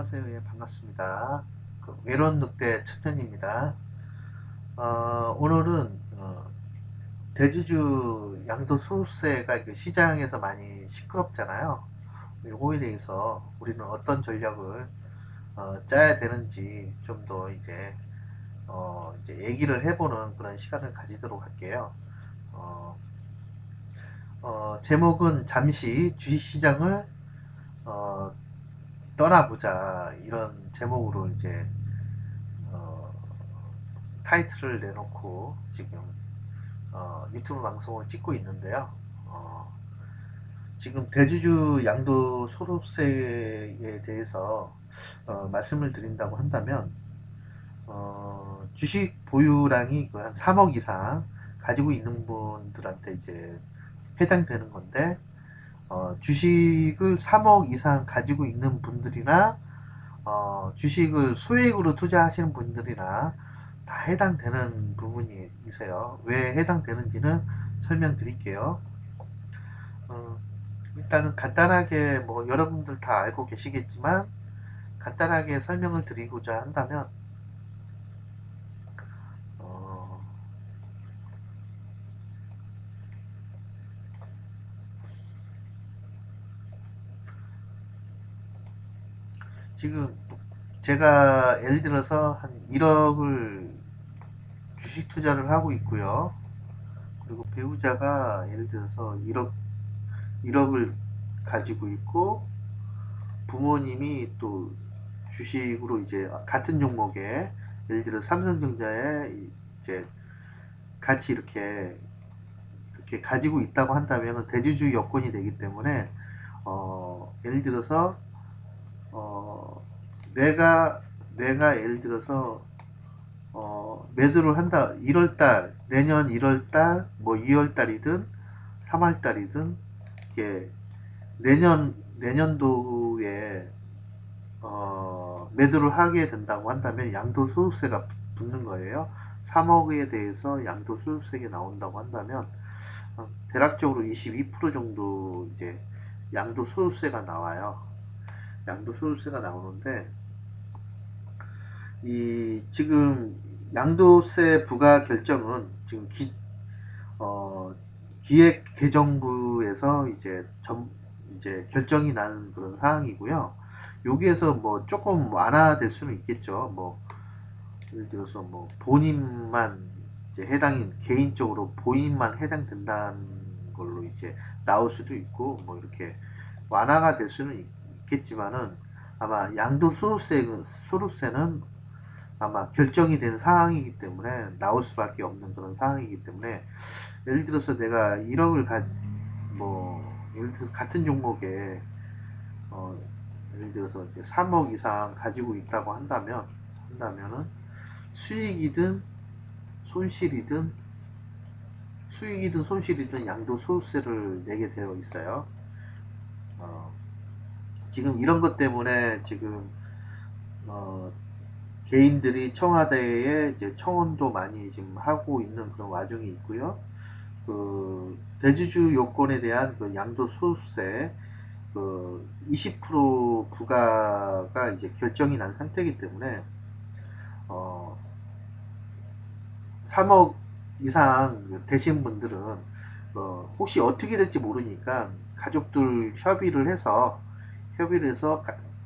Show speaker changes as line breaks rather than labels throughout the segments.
안녕하세요. 예, 반갑습니다. 외로운 늑대 천년입니다. 오늘은 대지주 양도소득세가 시장에서 많이 시끄럽잖아요. 이거에 대해서 우리는 어떤 전략을 짜야 되는지 좀 더 이제 얘기를 해보는 그런 시간을 가지도록 할게요. 어, 제목은 잠시 주식시장을 어, 떠나보자, 이런 제목으로 이제 어, 타이틀을 내놓고 지금 유튜브 방송을 찍고 있는데요. 어, 지금 대주주 양도소득세에 대해서 말씀을 드린다고 한다면, 주식 보유량이 한 3억 이상 가지고 있는 분들한테 이제 해당되는 건데, 주식을 3억 이상 가지고 있는 분들이나 주식을 소액으로 투자하시는 분들이나 다 해당되는 부분이세요. 왜 해당되는지는 설명드릴게요. 어, 일단은 간단하게 뭐 여러분들 다 알고 계시겠지만 간단하게 설명을 드리고자 한다면, 어, 지금 제가 예를 들어서 한 1억을 주식 투자를 하고 있고요. 그리고 배우자가 예를 들어서 1억을 가지고 있고, 부모님이 또 주식으로 이제 같은 종목에 예를 들어 삼성전자에 이제 같이 이렇게 가지고 있다고 한다면 대주주 여건이 되기 때문에, 예를 들어서 어 내가 예를 들어서 매도를 한다, 1월달, 내년 1월달, 뭐 2월달이든 3월달이든, 이게 내년도에 매도를 하게 된다고 한다면 양도소득세가 붙는 거예요. 3억에 대해서 양도소득세가 나온다고 한다면 대략적으로 22% 정도 이제 양도소득세가 나와요. 양도소득세가 나오는데, 이 지금 양도세 부과 결정은 지금 어, 기획개정부에서 이제 결정이 나는 그런 사항이고요. 여기에서 뭐 조금 완화될 수는 있겠죠. 뭐 예를 들어서 뭐 본인만 이제 개인적으로 본인만 해당된다는 걸로 이제 나올 수도 있고, 뭐 이렇게 완화가 될 수는 있겠지만은, 아마 소득세는 아마 결정이 된 사항이기 때문에 나올 수밖에 없는 그런 상황이기 때문에, 예를 들어서 내가 1억을 예를 들어서 같은 종목에 어, 예를 들어서 이제 3억 이상 가지고 있다고 한다면은 수익이든 손실이든 수익이든 손실이든 양도소득세를 내게 되어 있어요. 어, 지금 이런 것 때문에 지금 어, 개인들이 청와대에 이제 청원도 많이 지금 하고 있는 그런 와중이 있고요. 그 대주주 요건에 대한 그 양도소득세 그 20% 부과가 이제 결정이 난 상태이기 때문에, 어, 3억 이상 되신 분들은 혹시 어떻게 될지 모르니까 가족들 협의를 해서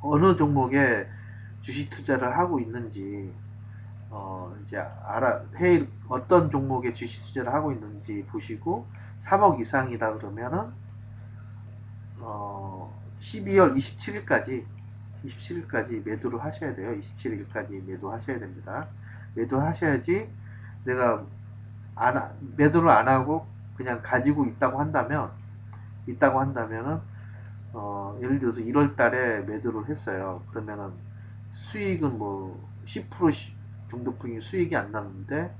어느 종목에 주식 투자를 하고 있는지, 이제 어떤 종목에 주식 투자를 하고 있는지 보시고, 3억 이상이다 그러면은 12월 27일까지 매도를 하셔야 돼요. 27일까지 매도하셔야 됩니다. 매도하셔야지. 내가 매도를 안 하고 그냥 가지고 있다고 한다면은 예를 들어서 1월 달에 매도를 했어요. 그러면은 수익은 뭐 10% 정도뿐이 수익이 안 나는데,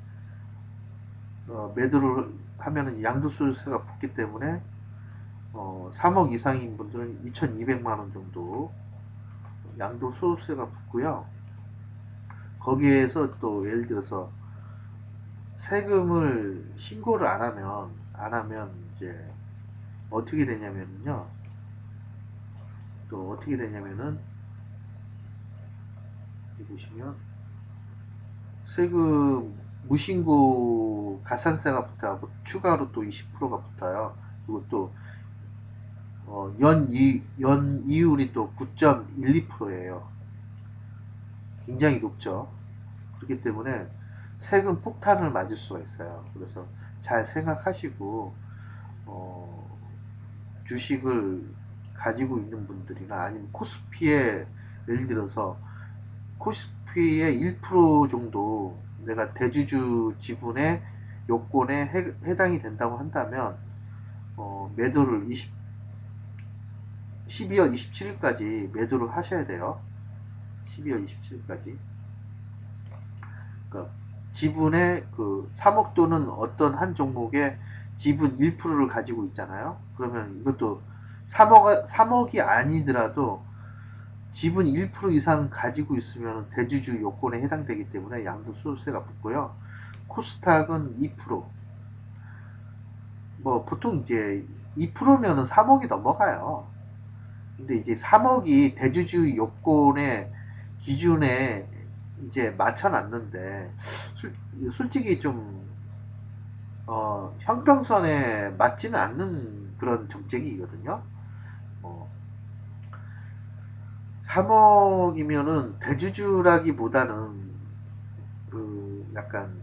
매도를 하면은 양도소득세가 붙기 때문에 3억 이상인 분들은 2,200만 원 정도 양도소득세가 붙고요. 거기에서 또 예를 들어서 세금을 신고를 안 하면 이제 어떻게 되냐면요. 또 어떻게 되냐면은 여기 보시면 세금 무신고 가산세가 붙어하고 추가로 또 20%가 붙어요. 그리고 또 연 이율이 또 9.12%예요. 굉장히 높죠. 그렇기 때문에 세금 폭탄을 맞을 수가 있어요. 그래서 잘 생각하시고 어, 주식을 가지고 있는 분들이나 아니면 코스피에 예를 들어서 코스피의 1% 정도 내가 대주주 지분의 요건에 해당이 된다고 한다면 매도를 12월 27일까지 매도를 하셔야 돼요. 12월 27일까지. 그러니까 지분의 그 3억 또는 어떤 한 종목의 지분 1%를 가지고 있잖아요. 그러면 이것도 3억이 아니더라도 지분 1% 이상 가지고 있으면 대주주 요건에 해당되기 때문에 양도소득세가 붙고요. 코스닥은 2%. 뭐 보통 이제 2%면은 3억이 넘어가요. 근데 이제 3억이 대주주 요건의 기준에 이제 맞춰놨는데 솔직히 좀 형평선에 맞지는 않는 그런 정책이거든요. 어, 3억이면은 대주주라기보다는 그 약간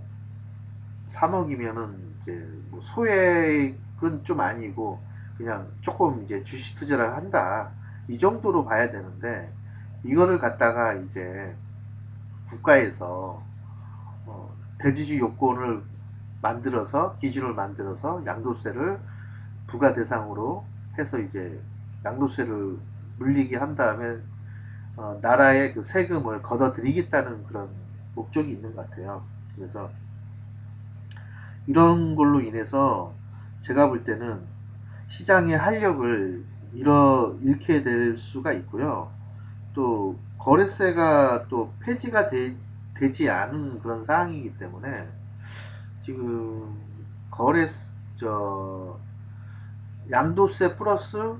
3억이면은 이제 뭐 소액은 좀 아니고 그냥 조금 이제 주식 투자를 한다 이 정도로 봐야 되는데 이거를 갖다가 이제 국가에서 대주주 요건을 만들어서 기준을 만들어서 양도세를 부과 대상으로 해서 이제 양도세를 물리게 한 다음에 나라의 그 세금을 걷어들이겠다는 그런 목적이 있는 것 같아요. 그래서 이런 걸로 인해서 제가 볼 때는 시장의 활력을 잃게 될 수가 있고요. 또 거래세가 또 폐지가 되지 않은 그런 상황이기 때문에 지금 거래 저 양도세 플러스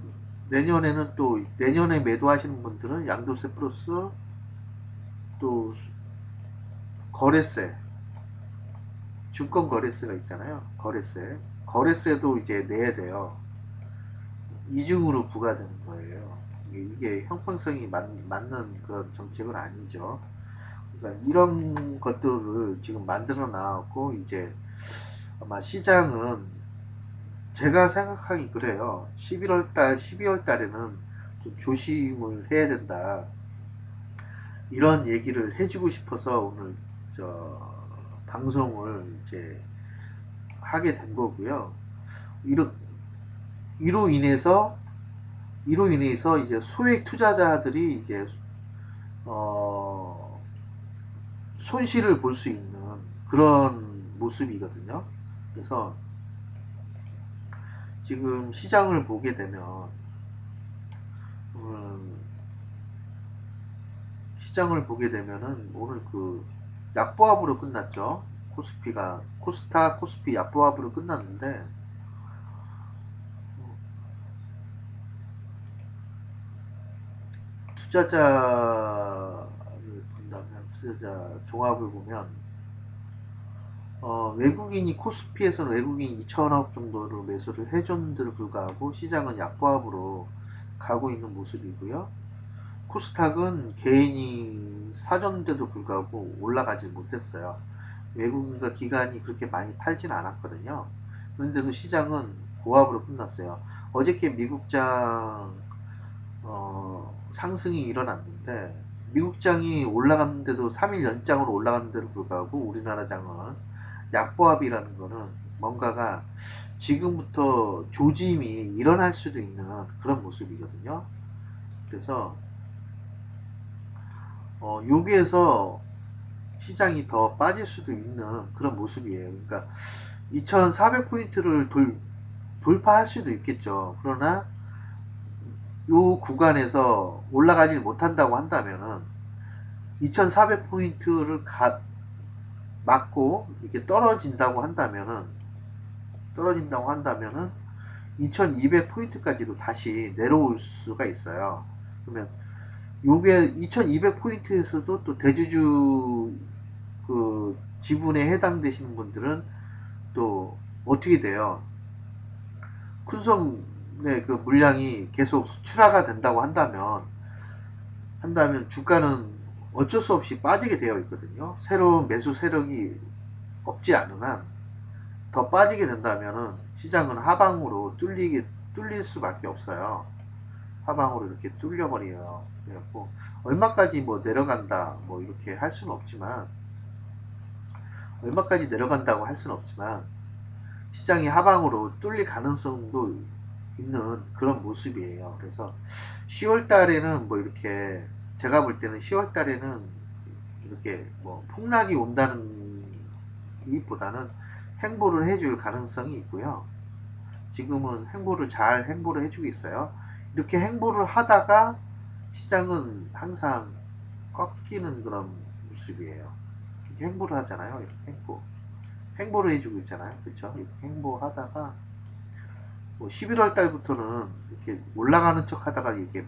내년에는 또 내년에 매도하시는 분들은 양도세 플러스 또 거래세 증권 거래세가 있잖아요. 거래세도 이제 내야 돼요. 이중으로 부과되는 거예요. 이게 형평성이 맞는 그런 정책은 아니죠. 그러니까 이런 것들을 지금 만들어 나왔고 이제 아마 시장은 제가 생각하기 그래요. 11월 달, 12월 달에는 좀 조심을 해야 된다. 이런 얘기를 해주고 싶어서 오늘 저 방송을 이제 하게 된 거고요. 이로, 이로 인해서 이제 소액 투자자들이 이제 어, 손실을 볼 수 있는 그런 모습이거든요. 그래서 지금 시장을 보게 되면 음, 시장을 보게 되면은 오늘 그 약보합으로 끝났죠. 코스타, 코스피 약보합으로 끝났는데 투자자를 본다면 투자자 종합을 보면 외국인이 코스피에서는 외국인 2천억 정도를 매수를 해줬는데도 불구하고 시장은 약보합으로 가고 있는 모습이고요. 코스닥은 개인이 사줬는데도 불구하고 올라가지 못했어요. 외국인과 기관이 그렇게 많이 팔진 않았거든요. 그런데도 시장은 고압으로 끝났어요. 어저께 미국장 상승이 일어났는데 미국장이 올라갔는데도 3일 연장으로 올라갔는데도 불구하고 우리나라 장은 약보합이라는 거는 뭔가가 지금부터 조짐이 일어날 수도 있는 그런 모습이거든요. 그래서 여기에서 시장이 더 빠질 수도 있는 그런 모습이에요. 그러니까 2400포인트를 돌파할 수도 있겠죠. 그러나 요 구간에서 올라가지 못한다고 한다면은 2400포인트를 맞고 이렇게 떨어진다고 한다면은 2200포인트까지도 다시 내려올 수가 있어요. 그러면 요게 2200포인트에서도 또 대주주 그 지분에 해당되시는 분들은 또 어떻게 돼요? 쿤성의 그 물량이 계속 수출화가 된다고 한다면 주가는 어쩔 수 없이 빠지게 되어 있거든요. 새로운 매수 세력이 없지 않은 한 더 빠지게 된다면은 시장은 하방으로 뚫릴 수밖에 없어요. 하방으로 이렇게 뚫려버려요. 그래갖고 얼마까지 뭐 내려간다 뭐 이렇게 할 수는 없지만, 얼마까지 내려간다고 할 수는 없지만 시장이 하방으로 뚫릴 가능성도 있는 그런 모습이에요. 그래서 10월 달에는 뭐 이렇게, 제가 볼 때는 10월 달에는 이렇게 뭐 폭락이 온다는 이보다는 행보를 해줄 가능성이 있고요. 지금은 잘 행보를 해주고 있어요. 이렇게 행보를 하다가 시장은 항상 꺾이는 그런 모습이에요. 이렇게 행보를 하잖아요. 이렇게 행보를 해주고 있잖아요. 그렇죠? 이렇게 행보하다가 뭐 11월 달부터는 이렇게 올라가는 척 하다가 이렇게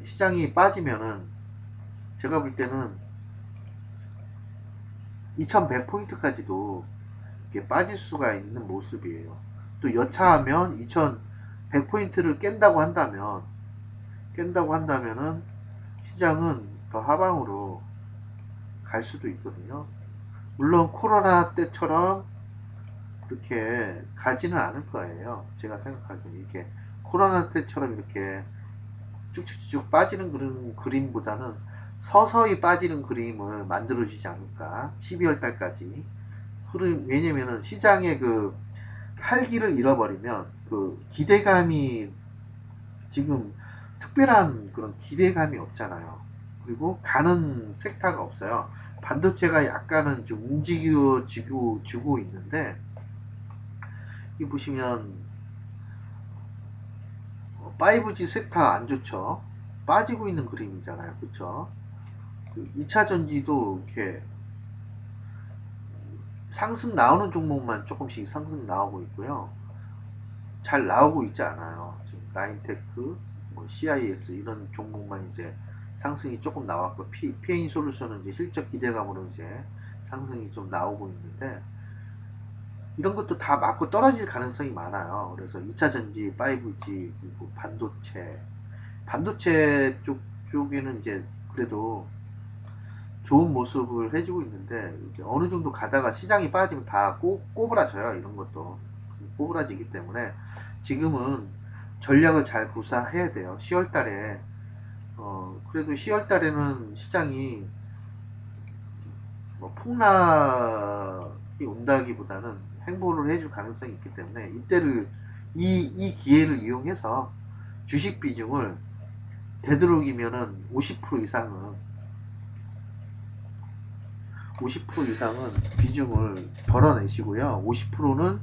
시장이 빠지면은, 제가 볼 때는 2100포인트까지도 이렇게 빠질 수가 있는 모습이에요. 또 여차하면 2100포인트를 깬다고 한다면은 시장은 더 하방으로 갈 수도 있거든요. 물론 코로나 때처럼 그렇게 가지는 않을 거예요. 제가 생각하기에는 이렇게 코로나 때처럼 이렇게 쭉쭉쭉 빠지는 그런 그림보다는 서서히 빠지는 그림을 만들어주지 않을까. 12월 달까지. 왜냐면은 시장의 그 활기를 잃어버리면 그 기대감이, 지금 특별한 그런 기대감이 없잖아요. 그리고 가는 섹터가 없어요. 반도체가 약간은 좀 주고 있는데, 이 보시면 5G 섹터 안 좋죠. 빠지고 있는 그림이잖아요. 그쵸? 2차 전지도 이렇게 상승 나오는 종목만 조금씩 상승 나오고 있고요. 잘 나오고 있지 않아요. 지금 나인테크, 뭐 CIS 이런 종목만 이제 상승이 조금 나왔고, PN 솔루션은 이제 실적 기대감으로 이제 상승이 좀 나오고 있는데, 이런 것도 다 맞고 떨어질 가능성이 많아요. 그래서 2차 전지, 5G, 그리고 반도체 쪽에는 이제 그래도 좋은 모습을 해주고 있는데, 이제 어느 정도 가다가 시장이 빠지면 다 꼬부라져요. 이런 것도 꼬부라지기 때문에 지금은 전략을 잘 구사해야 돼요. 10월 달에 그래도 10월 달에는 시장이 뭐 폭락이 온다기보다는 행보를 해줄 가능성이 있기 때문에, 이 기회를 이용해서 주식 비중을 되도록이면은 50% 이상은 비중을 덜어내시고요. 50%는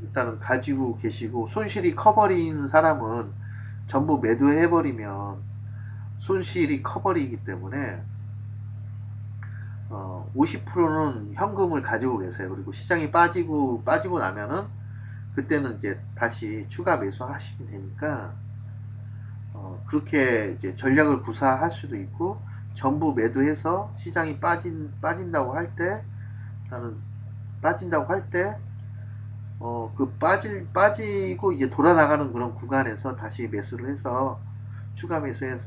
일단은 가지고 계시고, 손실이 커버린 사람은 전부 매도해버리면 손실이 커버리기 때문에 50%는 현금을 가지고 계세요. 그리고 시장이 빠지고 나면은 그때는 이제 다시 추가 매수하시면 되니까, 그렇게 이제 전략을 구사할 수도 있고, 전부 매도해서 시장이 빠진다고 할 때, 나는 빠진다고 할 때, 빠지고 이제 돌아나가는 그런 구간에서 다시 매수를 해서, 추가 매수를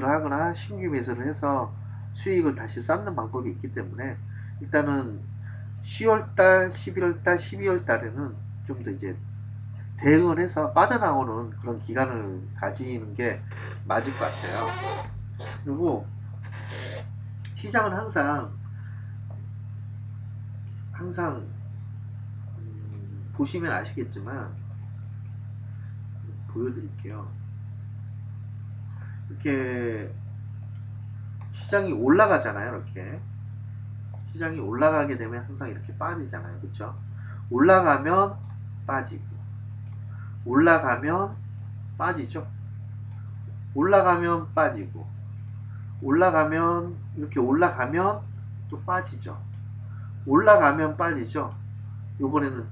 하거나 신규 매수를 해서 수익을 다시 쌓는 방법이 있기 때문에, 일단은 10월달, 11월달, 12월달에는 좀 더 이제 대응을 해서 빠져나오는 그런 기간을 가지는 게 맞을 것 같아요. 그리고 시장은 항상 보시면 아시겠지만, 보여드릴게요. 이렇게 시장이 올라가잖아요. 이렇게 시장이 올라가게 되면 항상 이렇게 빠지잖아요. 그쵸? 올라가면 빠지고, 올라가면 빠지죠. 올라가면 빠지고, 이렇게 올라가면 또 빠지죠. 올라가면 빠지죠. 요번에는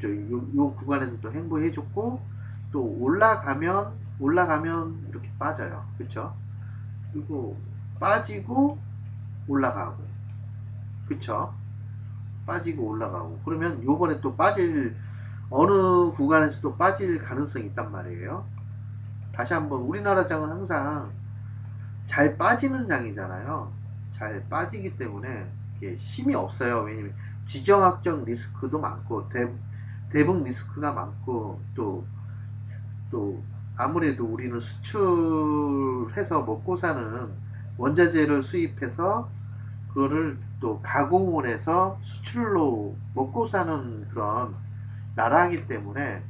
요 구간에서 좀 행보해줬고, 또 올라가면 이렇게 빠져요. 그쵸? 그리고 빠지고 올라가고, 그쵸? 빠지고 올라가고, 그러면 요번에 또 빠질, 어느 구간에서 또 빠질 가능성이 있단 말이에요. 다시 한번, 우리나라 장은 항상 잘 빠지는 장이잖아요. 잘 빠지기 때문에 이게 힘이 없어요. 왜냐면 지정학적 리스크도 많고 대북 리스크가 많고, 또 아무래도 우리는 수출해서 먹고 사는, 원자재를 수입해서 그거를 또 가공을 해서 수출로 먹고 사는 그런 나라이기 때문에,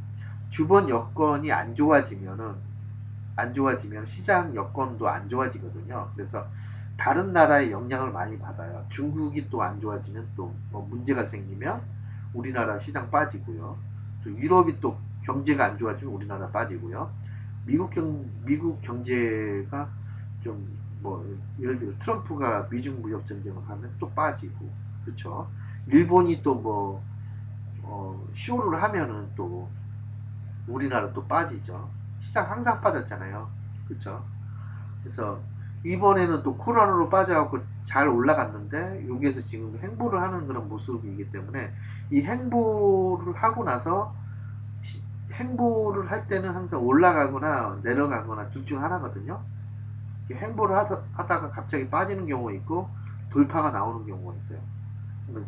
주변 여건이 안 좋아지면 시장 여건도 안 좋아지거든요. 그래서 다른 나라의 영향을 많이 받아요. 중국이 또 안 좋아지면 또 뭐 문제가 생기면 우리나라 시장 빠지고요. 또 유럽이 또 경제가 안 좋아지면 우리나라 빠지고요. 미국 경제가 좀 뭐 예를 들어 트럼프가 미중 무역 전쟁을 하면 또 빠지고, 그렇죠. 일본이 또 뭐 쇼를 하면은 또 우리나라 또 빠지죠. 시장 항상 빠졌잖아요. 그쵸? 그래서 이번에는 또 코로나로 빠져갖고 잘 올라갔는데, 여기에서 지금 행보를 하는 그런 모습이기 때문에, 이 행보를 하고 나서 행보를 할 때는 항상 올라가거나 내려가거나 둘 중 하나거든요. 행보를 하다가 갑자기 빠지는 경우가 있고, 돌파가 나오는 경우가 있어요.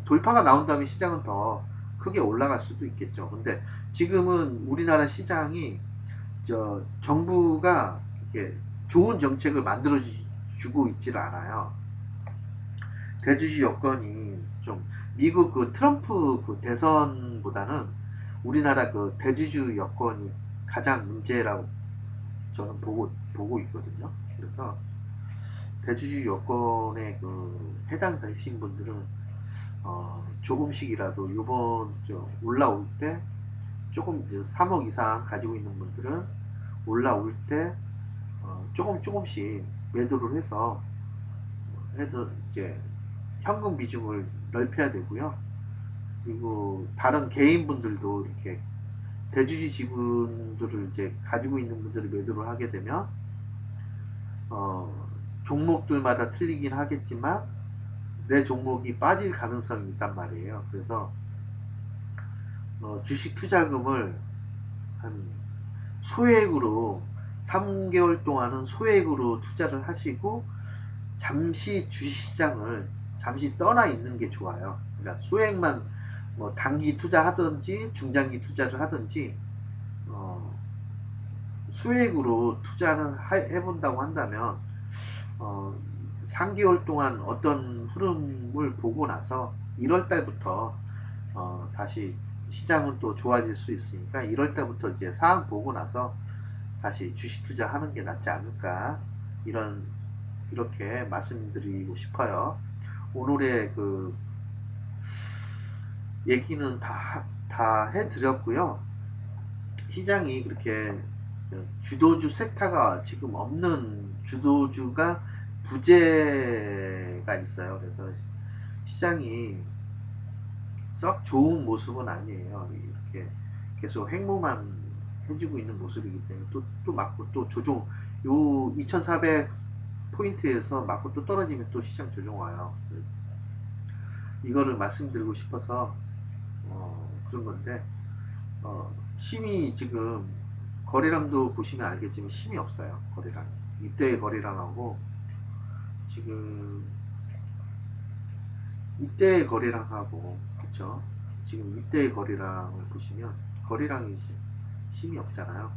돌파가 나온 다음에 시장은 더 크게 올라갈 수도 있겠죠. 근데 지금은 우리나라 시장이 정부가 이렇게 좋은 정책을 만들어 주고 있질 않아요. 대주주 여건이 좀, 미국 그 트럼프 그 대선보다는 우리나라 그 대주주 여건이 가장 문제라고 저는 보고 있거든요. 그래서 대주주 여건에 그 해당되신 분들은 조금씩이라도 요번 올라올 때, 조금 이제 3억 이상 가지고 있는 분들은 올라올 때 조금씩 매도를 해서 이제 현금 비중을 넓혀야 되고요. 그리고 다른 개인분들도 이렇게 대주주 지분들을 이제 가지고 있는 분들이 매도를 하게 되면, 종목들마다 틀리긴 하겠지만 내 종목이 빠질 가능성이 있단 말이에요. 그래서 주식 투자금을 한 소액으로, 3개월 동안은 소액으로 투자를 하시고 잠시 주식시장을 잠시 떠나 있는 게 좋아요. 그러니까 소액만, 뭐 단기 투자하든지 중장기 투자를 하든지, 어, 소액으로 투자를 해본다고 한다면, 어, 3개월 동안 어떤 흐름을 보고 나서 1월 달부터 다시 시장은 또 좋아질 수 있으니까 1월 달부터 이제 상황 보고 나서 다시 주식 투자하는 게 낫지 않을까, 이렇게 말씀드리고 싶어요. 오늘의 그 얘기는 다 해드렸고요. 시장이 그렇게 주도주 섹터가 지금 없는, 주도주가 부재가 있어요. 그래서 시장이 썩 좋은 모습은 아니에요. 이렇게 계속 횡보만 해주고 있는 모습이기 때문에 또 맞고 또 조정, 요 2400 포인트에서 맞고 또 떨어지면 또 시장 조정 와요. 그래서 이거를 말씀드리고 싶어서 그런 건데, 힘이 지금, 거래량도 보시면 알겠지만 힘이 없어요. 거래량, 이때의 거래량하고 지금 이때의 거래량하고, 그쵸? 지금 이때의 거래량을 보시면 거래량이 힘이 없잖아요.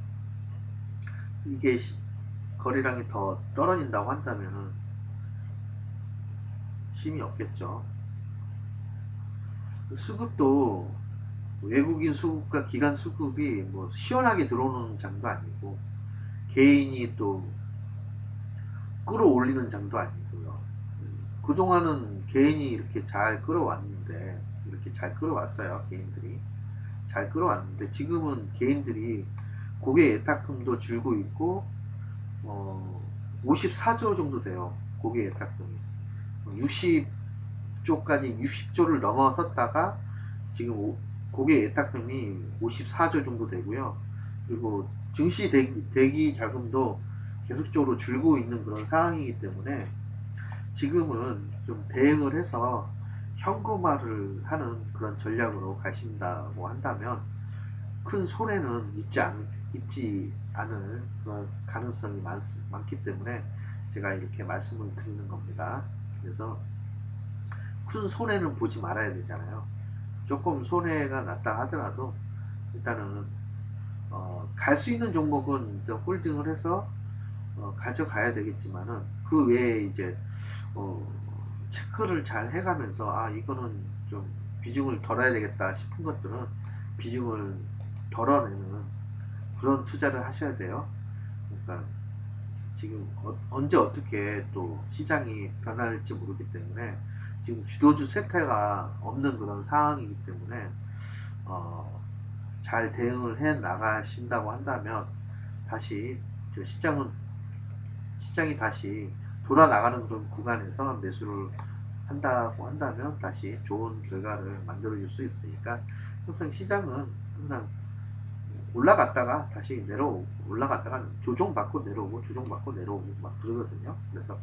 이게 거래량이 더 떨어진다고 한다면은 힘이 없겠죠. 수급도 외국인 수급과 기관 수급이 뭐 시원하게 들어오는 장도 아니고, 개인이 또 끌어올리는 장도 아니고요. 그동안은 개인이 이렇게 잘 끌어왔는데, 이렇게 잘 끌어왔어요. 개인들이 잘 끌어왔는데, 지금은 개인들이 고객 예탁금도 줄고 있고, 54조 정도 돼요. 고객 예탁금이 60조까지, 60조를 넘어섰다가 지금 고객 예탁금이 54조 정도 되고요. 그리고 증시 대기 자금도 계속적으로 줄고 있는 그런 상황이기 때문에 지금은 좀 대응을 해서 현금화를 하는 그런 전략으로 가신다고 한다면 큰 손해는 입지 않을 그런 가능성이 많기 때문에 제가 이렇게 말씀을 드리는 겁니다. 그래서 큰 손해는 보지 말아야 되잖아요. 조금 손해가 났다 하더라도 일단은 갈 수 있는 종목은 일단 홀딩을 해서 가져가야 되겠지만은 그 외에 이제 어, 체크를 잘 해가면서 아 이거는 좀 비중을 덜어야 되겠다 싶은 것들은 비중을 덜어내는 그런 투자를 하셔야 돼요. 그러니까 지금 언제 어떻게 또 시장이 변할지 모르기 때문에 지금 주도주 세태가 없는 그런 상황이기 때문에 어, 잘 대응을 해 나가신다고 한다면 다시 시장이 다시 돌아나가는 그런 구간에서 매수를 한다고 한다면 다시 좋은 결과를 만들어 줄 수 있으니까 항상 시장은 항상 올라갔다가 다시 올라갔다가 조정받고 내려오고 조정받고 내려오고 막 그러거든요. 그래서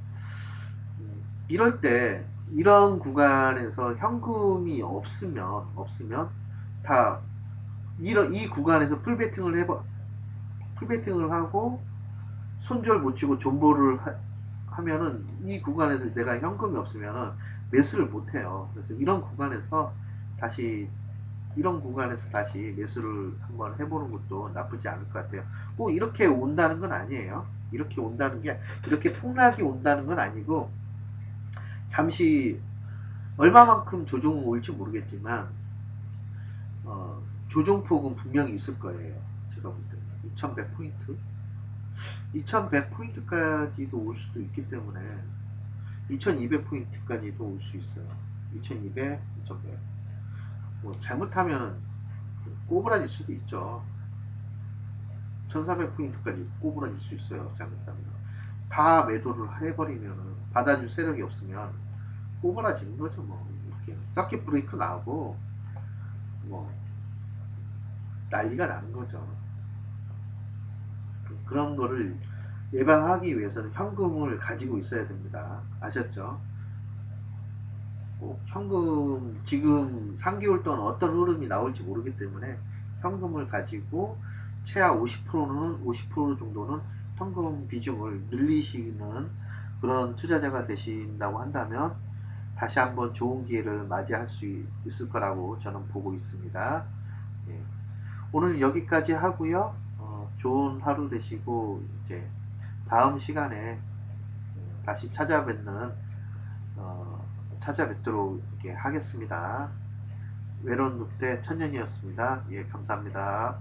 이럴 때 이런 구간에서 현금이 없으면 다 이 구간에서 풀베팅을 하고 손절 못 치고 존버를 하면은 이 구간에서 내가 현금이 없으면은 매수를 못 해요. 그래서 다시 이런 구간에서 다시 매수를 한번 해보는 것도 나쁘지 않을 것 같아요. 뭐 이렇게 온다는 건 아니에요. 이렇게 폭락이 온다는 건 아니고 잠시 얼마만큼 조정이 올지 모르겠지만 조정폭은 분명히 있을 거예요. 제가 볼 때는 2100포인트 2100포인트까지도 올 수도 있기 때문에 2200포인트까지도 올 수 있어요. 2200, 2100. 뭐 잘못하면 꼬부라질 수도 있죠. 1400포인트까지 꼬부라질 수 있어요. 잘못하면. 다 매도를 해버리면 받아줄 세력이 없으면 꼬부라지는 거죠. 뭐 이렇게 서킷 브레이크 나오고 뭐 난리가 나는 거죠. 그런 거를 예방하기 위해서는 현금을 가지고 있어야 됩니다. 아셨죠? 현금 지금 3개월 동안 어떤 흐름이 나올지 모르기 때문에 현금을 가지고 최하 50% 정도는 현금 비중을 늘리시는 그런 투자자가 되신다고 한다면 다시 한번 좋은 기회를 맞이할 수 있을 거라고 저는 보고 있습니다. 예. 오늘 여기까지 하고요. 좋은 하루 되시고 이제 다음 시간에 다시 어, 찾아뵙도록 이렇게 하겠습니다. 외로운 늑대 천년이었습니다. 예, 감사합니다.